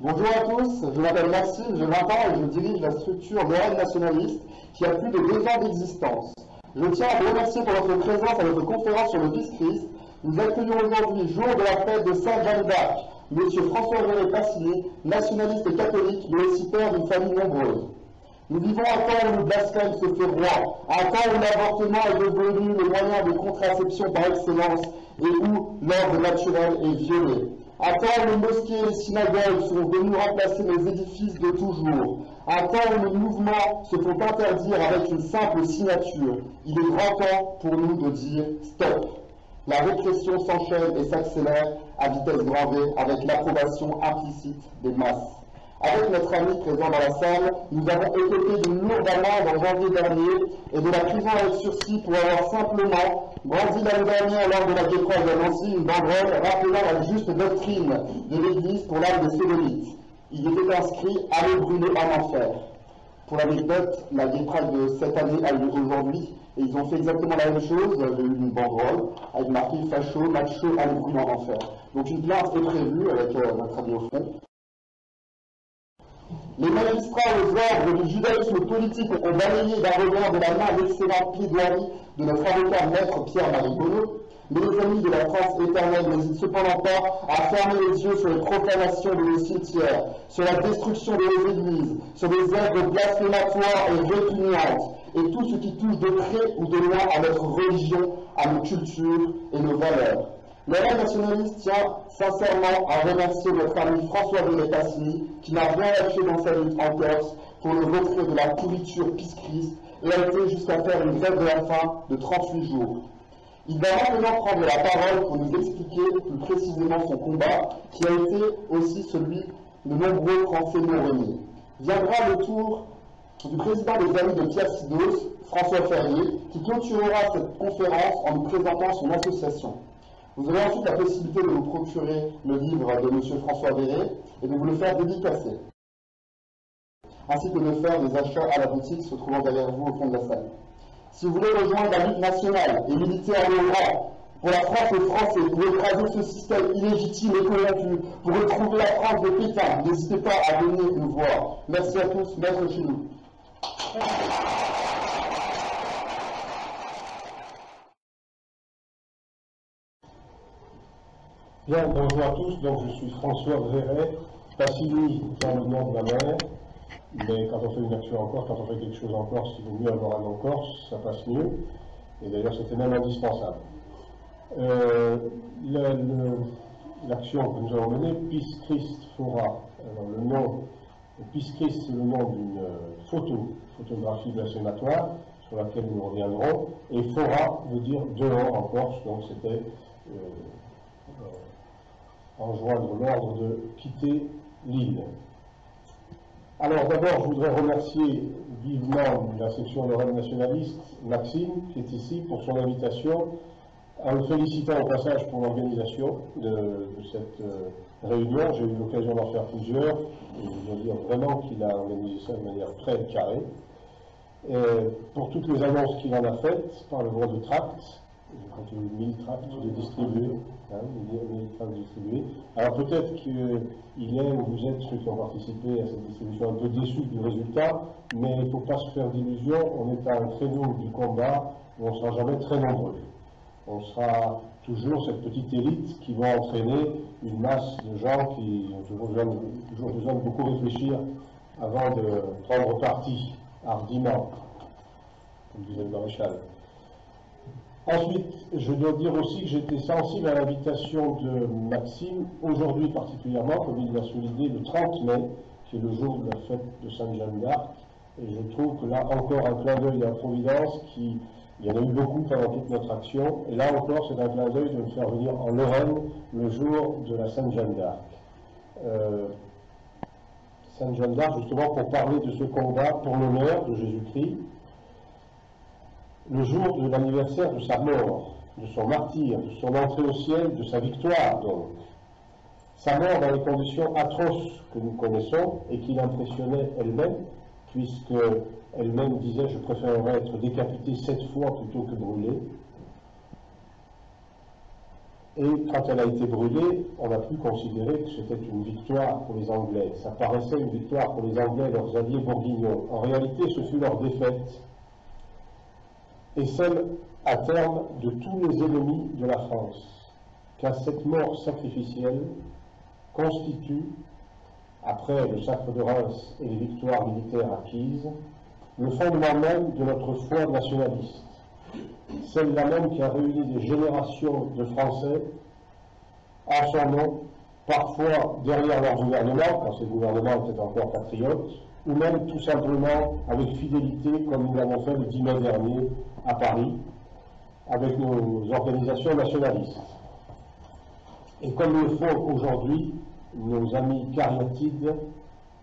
Bonjour à tous, je m'appelle Maxime, j'ai 20 ans et je dirige la structure Lorraine Nationaliste qui a plus de 2 ans d'existence. Je tiens à vous remercier pour votre présence à notre conférence sur le Peace-Christ. Nous accueillons aujourd'hui, jour de la fête de Sainte Jeanne d'Arc, M. François Véret-Passini, nationaliste et catholique, mais aussi père d'une famille nombreuse. Nous vivons un temps où le blasphème se fait roi, un temps où l'avortement est devenu le moyen de contraception par excellence et où l'ordre naturel est violé. Un temps où les mosquées et les synagogues sont venus remplacer les édifices de toujours. Un temps où les mouvements se font interdire avec une simple signature. Il est grand temps pour nous de dire stop. La répression s'enchaîne et s'accélère à vitesse grand V avec l'approbation implicite des masses. Avec notre ami présent dans la salle, nous avons écopé d'une lourde amende en janvier dernier et de la prison avec sursis pour avoir simplement brandi l'année dernière lors de la Gay Pride de Nancy une banderole rappelant la juste doctrine de l'Église pour l'âme des Sélénites. Il était inscrit « Allez brûler en enfer ». Pour l'anecdote, la Gay Pride de cette année a lieu aujourd'hui et ils ont fait exactement la même chose. Il y a eu une banderole avec marqué « Facho, macho, allez brûler en enfer ». Donc une plainte est prévue avec notre ami au fond. Les magistrats aux ordres du judaïsme politique ont balayé d'un revers de la main l'excellente plaidoirie de notre avocat maître Pierre-Marie Bonneau, mais les amis de la France éternelle n'hésitent cependant pas à fermer les yeux sur les profanations de nos cimetières, sur la destruction de nos églises, sur des œuvres blasphématoires et répugnantes, et tout ce qui touche de près ou de loin à notre religion, à nos cultures et nos valeurs. L'Alliance nationaliste tient sincèrement à remercier notre ami François Véret-Passini qui n'a rien lâché dans sa lutte en Corse pour le retrait de la pourriture Peace-Christ et a été jusqu'à faire une grève de la faim de 38 jours. Il va maintenant prendre la parole pour nous expliquer plus précisément son combat qui a été aussi celui de nombreux Français non-réunis. Viendra le tour du président des Amis de Pierre Sidos, François Ferrier, qui clôturera cette conférence en nous présentant son association. Vous aurez ensuite la possibilité de vous procurer le livre de M. François Véret et de vous le faire dédicacer, ainsi que de faire des achats à la boutique se trouvant derrière vous au fond de la salle. Si vous voulez rejoindre la lutte nationale et militer à nos rangs pour la France des Français, pour écraser ce système illégitime et corrompu, pour retrouver la France de Pétain, n'hésitez pas à venir nous voir. Merci à tous, maître chez nous. Bien, bonjour à tous, donc je suis François Véret, Passini dans le nom de ma mère, mais quand on fait une action en Corse, quand on fait quelque chose en Corse, il vaut mieux avoir un nom corse, ça passe mieux, et d'ailleurs c'était même indispensable. L'action que nous avons menée, Peace-Christ Fora, alors le nom, Peace-Christ c'est le nom d'une photographie blasphématoire, sur laquelle nous reviendrons, et Fora veut dire dehors en Corse, donc c'était enjoindre l'ordre de quitter l'île. Alors d'abord, je voudrais remercier vivement la section Lorraine nationaliste, Maxime, qui est ici, pour son invitation, en le félicitant au passage pour l'organisation de cette réunion. J'ai eu l'occasion d'en faire plusieurs, et je dois dire vraiment qu'il a organisé ça de manière très carrée. Et pour toutes les annonces qu'il en a faites, par le voie de tracts, j'ai compté 1000 tracts de distribués, 1000 tracts distribués. Alors peut-être qu'il est, ou vous êtes ceux qui ont participé à cette distribution, un peu déçus du résultat, mais il ne faut pas se faire d'illusions, on est à un créneau du combat où on ne sera jamais très nombreux. On sera toujours cette petite élite qui va entraîner une masse de gens qui ont toujours besoin de beaucoup réfléchir avant de prendre parti hardiment, comme disait le maréchal. Ensuite, je dois dire aussi que j'étais sensible à l'invitation de Maxime, aujourd'hui particulièrement, comme il l'a souligné, le 30 mai, qui est le jour de la fête de Sainte Jeanne d'Arc. Et je trouve que là encore un clin d'œil à la Providence, il y en a eu beaucoup pendant toute notre action, et là encore c'est un clin d'œil de me faire venir en Lorraine le jour de la Sainte Jeanne d'Arc. Sainte Jeanne d'Arc, justement, pour parler de ce combat pour l'honneur de Jésus-Christ, le jour de l'anniversaire de sa mort, de son martyre, de son entrée au ciel, de sa victoire donc. Sa mort dans les conditions atroces que nous connaissons et qui l'impressionnait elle-même, puisque elle-même disait « je préférerais être décapité 7 fois plutôt que brûlé ». Et quand elle a été brûlée, on a pu considérer que c'était une victoire pour les Anglais. Ça paraissait une victoire pour les Anglais et leurs alliés bourguignons. En réalité, ce fut leur défaite et celle, à terme, de tous les ennemis de la France. Car cette mort sacrificielle constitue, après le sacre de Reims et les victoires militaires acquises, le fondement même de notre foi nationaliste. Celle-là même qui a réuni des générations de Français en son nom, parfois derrière leur gouvernement, quand ces gouvernements étaient encore patriotes, ou même tout simplement avec fidélité, comme nous l'avons fait le 10 mai dernier à Paris, avec nos organisations nationalistes. Et comme le font aujourd'hui nos amis cariatides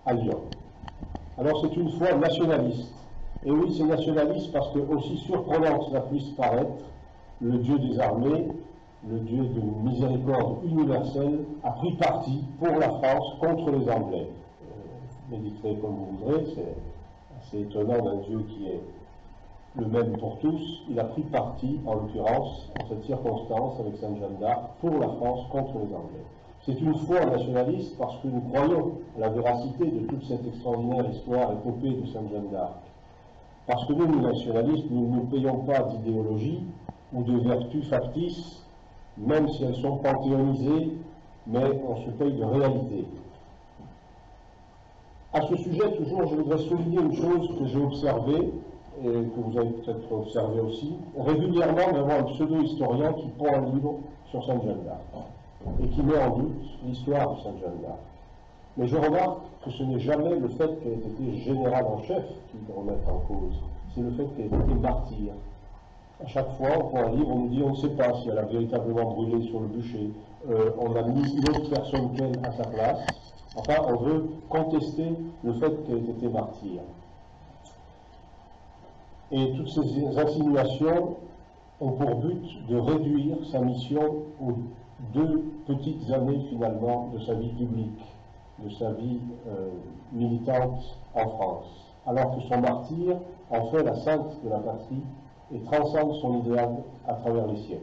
à Lyon. Alors c'est une foi nationaliste. Et oui, c'est nationaliste parce que, aussi surprenant que cela puisse paraître, le Dieu des armées, le Dieu de miséricorde universelle, a pris parti pour la France contre les Anglais. Méditerez comme vous voudrez, c'est assez étonnant d'un Dieu qui est le même pour tous. Il a pris parti, en l'occurrence, en cette circonstance, avec Sainte Jeanne d'Arc, pour la France contre les Anglais. C'est une foi nationaliste parce que nous croyons à la véracité de toute cette extraordinaire histoire épopée de Sainte Jeanne d'Arc. Parce que nous, les nationalistes, nous ne nous payons pas d'idéologie ou de vertus factices, même si elles sont panthéonisées, mais on se paye de réalité. À ce sujet, toujours, je voudrais souligner une chose que j'ai observée, et que vous avez peut-être observé aussi. Régulièrement, nous avons un pseudo-historien qui pond un livre sur Sainte Jeanne d'Arc, et qui met en doute l'histoire de Sainte Jeanne d'Arc. Mais je remarque que ce n'est jamais le fait qu'elle ait été générale en chef qui le remet en cause, c'est le fait qu'elle ait été martyre. À chaque fois, on prend un livre, on nous dit on ne sait pas si elle a véritablement brûlé sur le bûcher, on a mis une autre personne qu'elle à sa place. Enfin, on veut contester le fait qu'elle ait été martyre. Et toutes ces insinuations ont pour but de réduire sa mission aux 2 petites années finalement de sa vie publique, de sa vie militante en France, alors que son martyre en fait la sainte de la patrie et transcende son idéal à travers les siècles.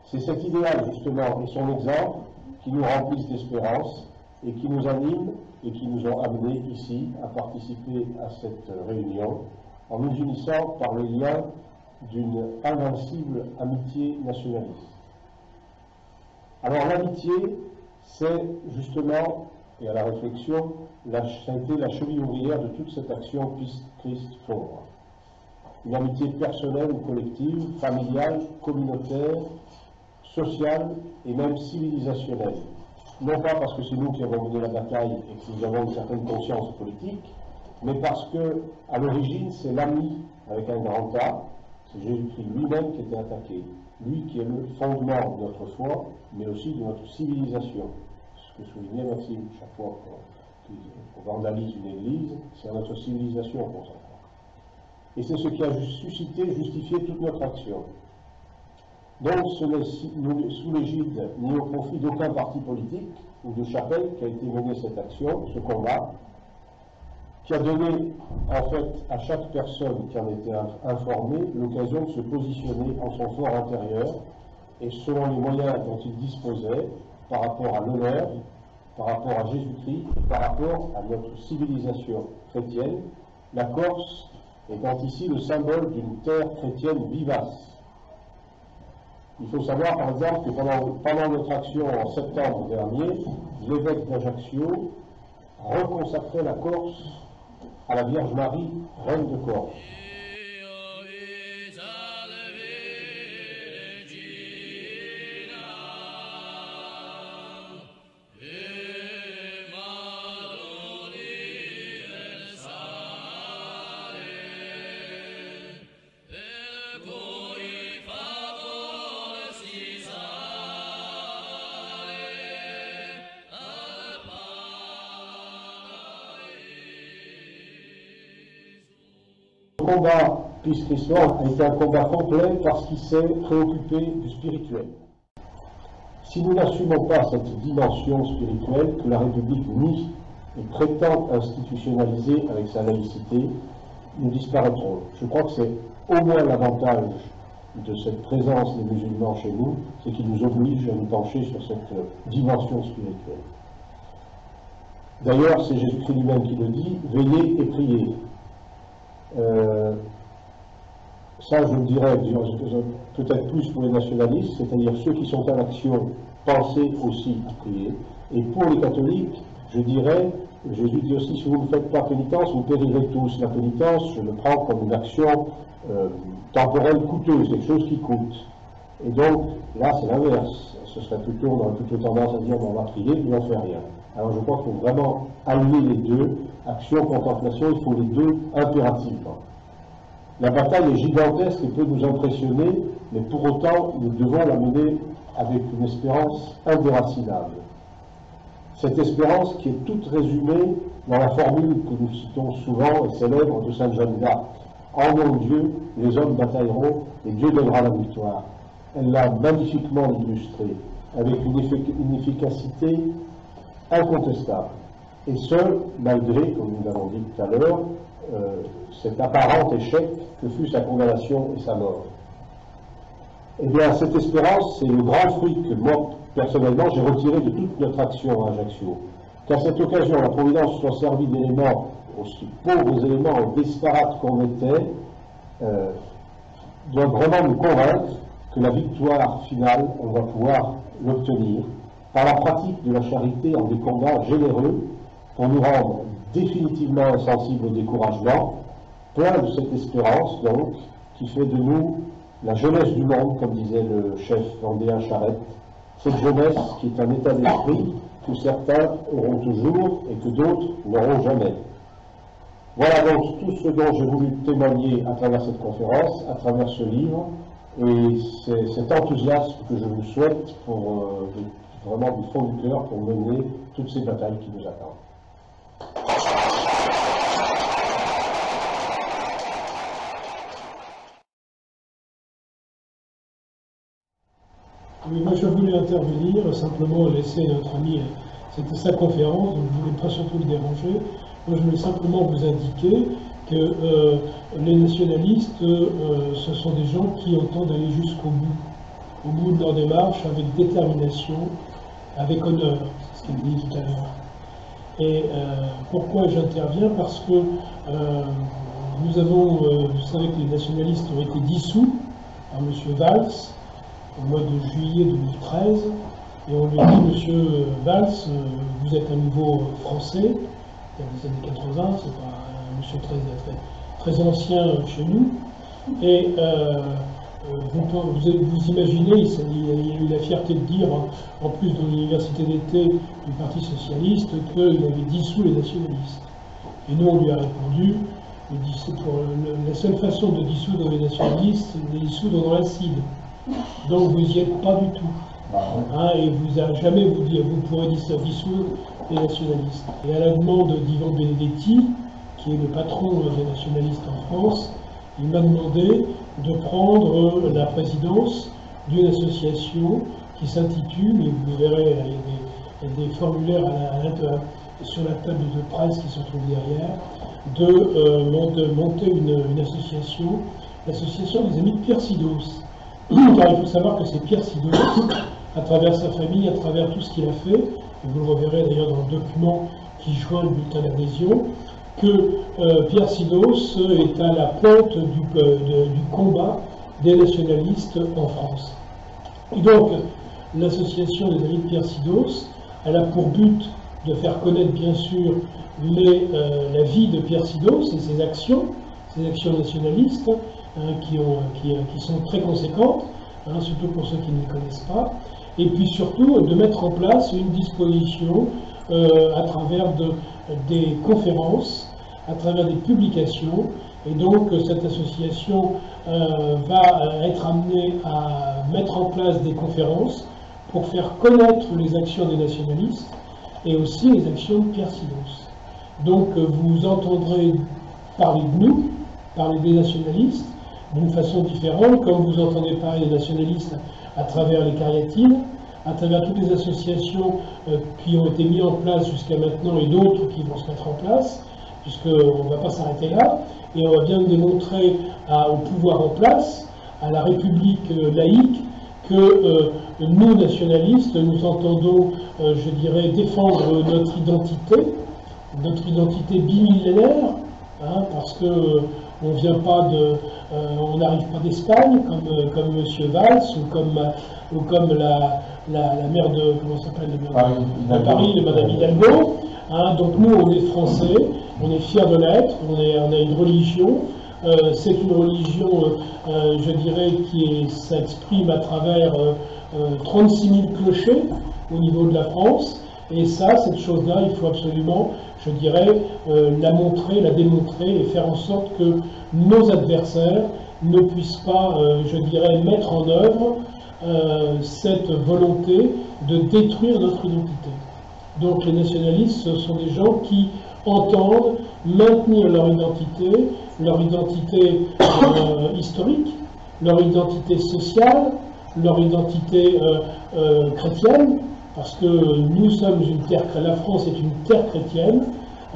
C'est cet idéal justement et son exemple qui nous remplissent d'espérance et qui nous animent et qui nous ont amenés ici à participer à cette réunion en nous unissant par le lien d'une invincible amitié nationaliste. Alors l'amitié, c'est justement, et à la réflexion, ça a été la cheville ouvrière de toute cette action Christ-Fondre. Une amitié personnelle ou collective, familiale, communautaire, sociale et même civilisationnelle. Non pas parce que c'est nous qui avons mené la bataille et que nous avons une certaine conscience politique, mais parce que, à l'origine, c'est l'ami avec un grand A, c'est Jésus-Christ lui-même qui était attaqué. Lui qui est le fondement de notre foi, mais aussi de notre civilisation. Ce que soulignait Maxime, chaque fois qu'on vandalise une église, c'est à notre civilisation qu'on s'en prend. Et c'est ce qui a justifié toute notre action. Donc ce n'est sous l'égide ni au profit d'aucun parti politique ou de chapelle qu'a été menée cette action, ce combat, qui a donné en fait à chaque personne qui en était informée l'occasion de se positionner en son fort intérieur et selon les moyens dont il disposait par rapport à l'honneur, par rapport à Jésus-Christ, par rapport à notre civilisation chrétienne, la Corse étant ici le symbole d'une terre chrétienne vivace. Il faut savoir par exemple que pendant notre action en septembre dernier, l'évêque d'Ajaccio reconsacrait la Corse à la Vierge Marie, reine de Corse. Le combat Christ-Christ-Fondre a été un combat complet parce qu'il s'est préoccupé du spirituel. Si nous n'assumons pas cette dimension spirituelle que la République nie et prétend institutionnaliser avec sa laïcité, nous disparaîtrons. Je crois que c'est au moins l'avantage de cette présence des musulmans chez nous, c'est qu'il nous oblige à nous pencher sur cette dimension spirituelle. D'ailleurs, c'est Jésus-Christ lui-même qui le dit, veillez et priez. Ça, je le dirais, peut-être plus pour les nationalistes, c'est-à-dire ceux qui sont en action, pensez aussi à prier. Et pour les catholiques, je dirais, Jésus dit aussi, si vous ne faites pas pénitence, vous périrez tous. La pénitence, je le prends comme une action temporelle coûteuse, quelque chose qui coûte. Et donc, là, c'est l'inverse. Ce serait plutôt, on aurait plutôt tendance à dire, on va prier, mais on ne fait rien. Alors, je crois qu'il faut vraiment allier les deux, action, contemplation, il faut les deux impérativement. La bataille est gigantesque et peut nous impressionner, mais pour autant, nous devons la mener avec une espérance indéracinable. Cette espérance qui est toute résumée dans la formule que nous citons souvent et célèbre de Sainte Jeanne d'Arc. En mon Dieu, les hommes batailleront et Dieu donnera la victoire. Elle l'a magnifiquement illustrée, avec une efficacité incontestable. Et ce, malgré, comme nous l'avons dit tout à l'heure, cet apparent échec que fut sa condamnation et sa mort. Eh bien, cette espérance, c'est le grand fruit que moi, personnellement, j'ai retiré de toute notre action à Ajaccio. Qu'à cette occasion, la Providence soit servie d'éléments, aussi pauvres éléments disparates qu'on était, doit vraiment nous convaincre que la victoire finale, on va pouvoir l'obtenir par la pratique de la charité en des combats généreux pour nous rendre définitivement insensibles au découragement, plein de cette espérance, donc, qui fait de nous la jeunesse du monde, comme disait le chef vendéen Charette, cette jeunesse qui est un état d'esprit que certains auront toujours et que d'autres n'auront jamais. Voilà donc tout ce dont j'ai voulu témoigner à travers cette conférence, à travers ce livre, et c'est cet enthousiasme que je vous souhaite pour, vraiment du fond du cœur pour mener toutes ces batailles qui nous attendent. Oui, moi je voulais intervenir, simplement laisser notre ami, c'était sa conférence, donc je ne voulais pas surtout le déranger. Moi je voulais simplement vous indiquer que les nationalistes, ce sont des gens qui entendent aller jusqu'au bout de leur démarche, avec détermination, avec honneur, c'est ce qu'il dit tout à l'heure. Et pourquoi j'interviens? Parce que nous avons, vous savez que les nationalistes ont été dissous par M. Valls, au mois de juillet 2013, et on lui a dit, Monsieur Valls, vous êtes un nouveau Français, dans les années 80, c'est pas un monsieur très ancien chez nous, et vous imaginez, il a eu la fierté de dire, en plus dans l'université d'été du Parti Socialiste, qu'il avait dissous les nationalistes. Et nous, on lui a répondu, la seule façon de dissoudre les nationalistes, c'est de les dissoudre dans l'acide. Donc vous n'y êtes pas du tout. Et jamais vous pourrez dissoudre les nationalistes. Et à la demande d'Ivan Benedetti, qui est le patron des nationalistes en France, il m'a demandé de prendre la présidence d'une association qui s'intitule, et vous verrez, il y a des formulaires sur la table de presse qui se trouve derrière, de monter une association, l'association des Amis de Pierre Sidos. Car il faut savoir que c'est Pierre Sidos, à travers sa famille, à travers tout ce qu'il a fait, et vous le reverrez d'ailleurs dans le document qui joint le bulletin d'adhésion, que Pierre Sidos est à la pointe du combat des nationalistes en France. Et donc, l'association des Amis de Pierre Sidos, elle a pour but de faire connaître bien sûr la vie de Pierre Sidos et ses actions nationalistes, qui sont très conséquentes, surtout pour ceux qui ne les connaissent pas, et puis surtout de mettre en place une disposition à travers des conférences, à travers des publications, et donc cette association va être amenée à mettre en place des conférences pour faire connaître les actions des nationalistes et aussi les actions de Pierre Sidos. Donc vous entendrez parler de nous, parler des nationalistes, d'une façon différente, comme vous entendez parler des nationalistes à travers les cariatines, à travers toutes les associations qui ont été mises en place jusqu'à maintenant et d'autres qui vont se mettre en place, puisqu'on ne va pas s'arrêter là, et on va bien démontrer au pouvoir en place, à la République laïque que nous, nationalistes, nous entendons, je dirais, défendre notre identité bimillénaire, hein, parce que on vient pas de, on n'arrive pas d'Espagne comme Monsieur Valls ou comme la maire de, comment s'appelle, de Paris, Madame Hidalgo. Hein, donc nous, on est français, on est fiers de l'être, on a une religion. C'est une religion, je dirais, qui s'exprime à travers 36 000 clochers au niveau de la France. Et ça, cette chose-là, il faut absolument, je dirais, la montrer, la démontrer et faire en sorte que nos adversaires ne puissent pas, je dirais, mettre en œuvre cette volonté de détruire notre identité. Donc les nationalistes, ce sont des gens qui entendent maintenir leur identité historique, leur identité sociale, leur identité chrétienne, parce que nous sommes une terre, la France est une terre chrétienne,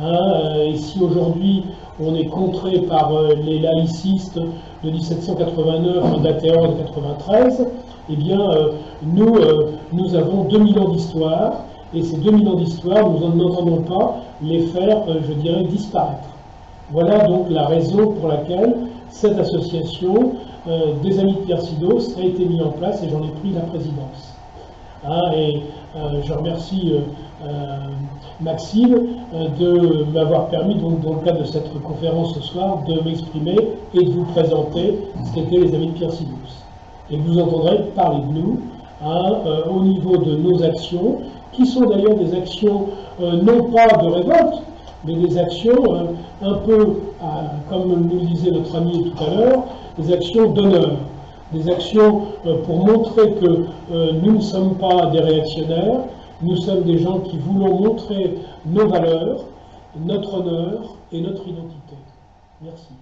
hein, et si aujourd'hui on est contré par les laïcistes de 1789, d'Athéor de 93, eh bien nous avons 2000 ans d'histoire, et ces 2000 ans d'histoire, nous n'entendons pas les faire, je dirais, disparaître. Voilà donc la raison pour laquelle cette association des Amis de Pierre Sidos a été mise en place et j'en ai pris la présidence. Hein, et je remercie Maxime de m'avoir permis, donc, dans le cadre de cette conférence ce soir, de m'exprimer et de vous présenter ce qu'étaient les Amis de Pierre Sidos. Et vous entendrez parler de nous hein, au niveau de nos actions, qui sont d'ailleurs des actions non pas de révolte, mais des actions un peu, comme nous le disait notre ami tout à l'heure, des actions d'honneur, des actions pour montrer que nous ne sommes pas des réactionnaires, nous sommes des gens qui voulons montrer nos valeurs, notre honneur et notre identité. Merci.